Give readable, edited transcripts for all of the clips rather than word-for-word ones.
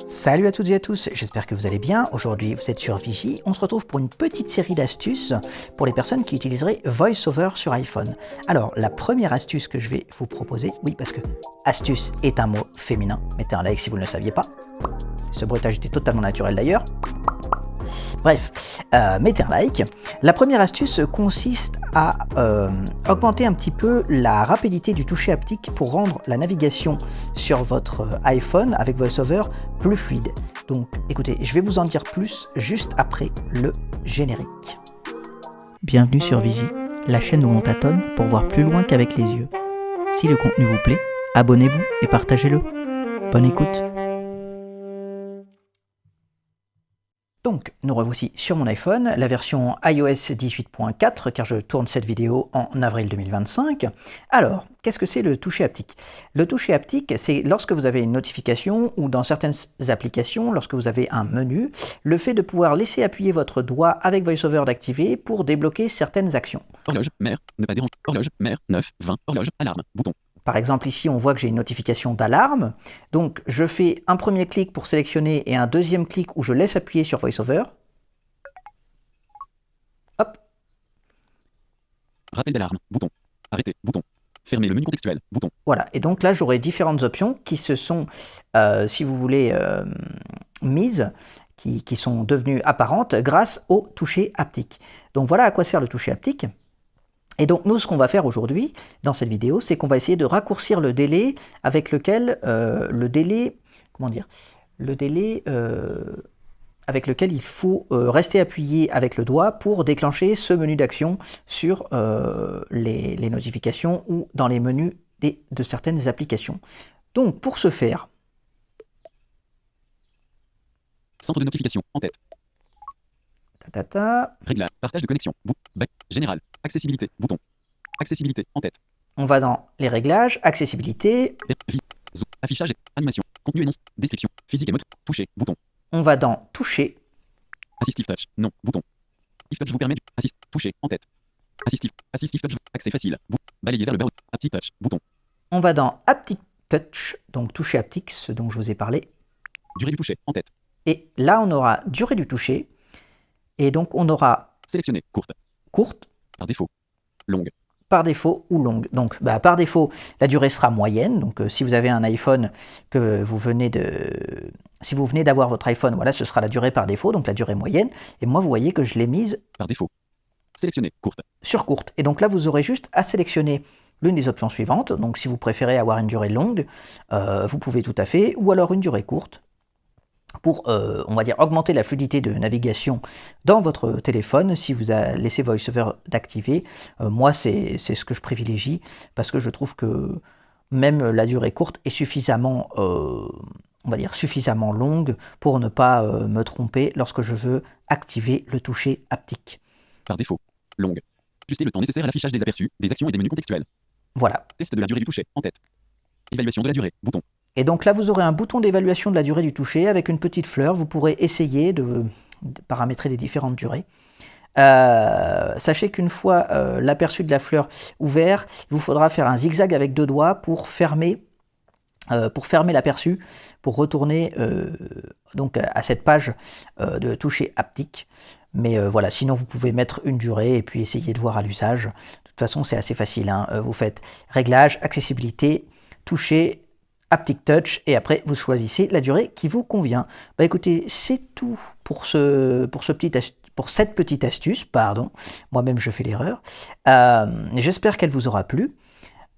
Salut à toutes et à tous, j'espère que vous allez bien. Aujourd'hui vous êtes sur Vigie, on se retrouve pour une petite série d'astuces pour les personnes qui utiliseraient VoiceOver sur iPhone. Alors la première astuce que je vais vous proposer, oui parce que astuce est un mot féminin, mettez un like si vous ne le saviez pas. Ce bruitage était totalement naturel d'ailleurs. Bref, mettez un like. La première astuce consiste à augmenter un petit peu la rapidité du toucher haptique pour rendre la navigation sur votre iPhone avec VoiceOver plus fluide. Donc écoutez, je vais vous en dire plus juste après le générique. Bienvenue sur Vigie, la chaîne où on tâtonne pour voir plus loin qu'avec les yeux. Si le contenu vous plaît, abonnez-vous et partagez-le. Bonne écoute. Donc, nous revoici sur mon iPhone, la version iOS 18.4, car je tourne cette vidéo en avril 2025. Alors, qu'est-ce que c'est le toucher haptique? Le toucher haptique, c'est lorsque vous avez une notification ou dans certaines applications, lorsque vous avez un menu, le fait de pouvoir laisser appuyer votre doigt avec VoiceOver d'activer pour débloquer certaines actions. Horloge, mer, ne pas déranger, horloge, mer, 9, 20, horloge, alarme, bouton. Par exemple, ici, on voit que j'ai une notification d'alarme. Donc, je fais un premier clic pour sélectionner et un deuxième clic où je laisse appuyer sur VoiceOver. Hop. Rappel d'alarme, bouton. Arrêter, bouton. Fermer le menu contextuel, bouton. Voilà. Et donc là, j'aurai différentes options qui se sont, si vous voulez, mises, qui sont devenues apparentes grâce au toucher haptique. Donc, voilà à quoi sert le toucher haptique. Et donc nous, ce qu'on va faire aujourd'hui, dans cette vidéo, c'est qu'on va essayer de raccourcir le délai avec lequel, avec lequel il faut rester appuyé avec le doigt pour déclencher ce menu d'action sur les notifications ou dans les menus de certaines applications. Donc pour ce faire... Centre de notification, en tête. Réglage, partage de connexion, général, accessibilité, bouton. Accessibilité, en tête. On va dans les réglages, accessibilité. Affichage, animation, contenu énonce, description, physique et mode, toucher, bouton. On va dans toucher. Assistive touch, non, bouton. If touch vous permet toucher, en tête. Assistive touch, accès facile, balayer vers le bas, haptic touch, bouton. On va dans haptic touch, donc toucher haptique, ce dont je vous ai parlé. Durée du toucher, en tête. Et là, on aura durée du toucher. Et donc, on aura... Sélectionner, courte. Courte. Par défaut. Longue. Par défaut ou longue. Donc, par défaut, la durée sera moyenne. Donc, si vous avez un iPhone que vous venez de... Si vous venez d'avoir votre iPhone, voilà, ce sera la durée par défaut, donc la durée moyenne. Et moi, vous voyez que je l'ai mise... Par défaut. Sélectionner, courte. Sur courte. Et donc là, vous aurez juste à sélectionner l'une des options suivantes. Donc, si vous préférez avoir une durée longue, vous pouvez tout à fait. Ou alors une durée courte. Pour, on va dire, augmenter la fluidité de navigation dans votre téléphone, si vous avez laissé VoiceOver d'activer, moi c'est ce que je privilégie, parce que je trouve que même la durée courte est suffisamment, on va dire, suffisamment longue pour ne pas me tromper lorsque je veux activer le toucher haptique. Par défaut, longue. Ajuster le temps nécessaire à l'affichage des aperçus, des actions et des menus contextuels. Voilà. Test de la durée du toucher, en tête. Évaluation de la durée, bouton. Et donc là, vous aurez un bouton d'évaluation de la durée du toucher avec une petite fleur. Vous pourrez essayer de paramétrer les différentes durées. Sachez qu'une fois l'aperçu de la fleur ouvert, il vous faudra faire un zigzag avec deux doigts pour fermer l'aperçu, pour retourner donc à cette page de toucher haptique. Mais voilà, sinon vous pouvez mettre une durée et puis essayer de voir à l'usage. De toute façon, c'est assez facile, hein. Vous faites réglage, accessibilité, toucher, haptic touch, et après vous choisissez la durée qui vous convient. Bah écoutez, c'est tout pour cette petite astuce, pardon, moi-même je fais l'erreur. J'espère qu'elle vous aura plu.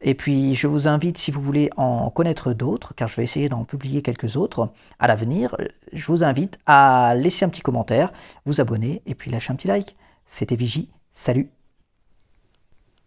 Et puis je vous invite, si vous voulez en connaître d'autres, car je vais essayer d'en publier quelques autres à l'avenir, je vous invite à laisser un petit commentaire, vous abonner et puis lâcher un petit like. C'était Vigie, salut!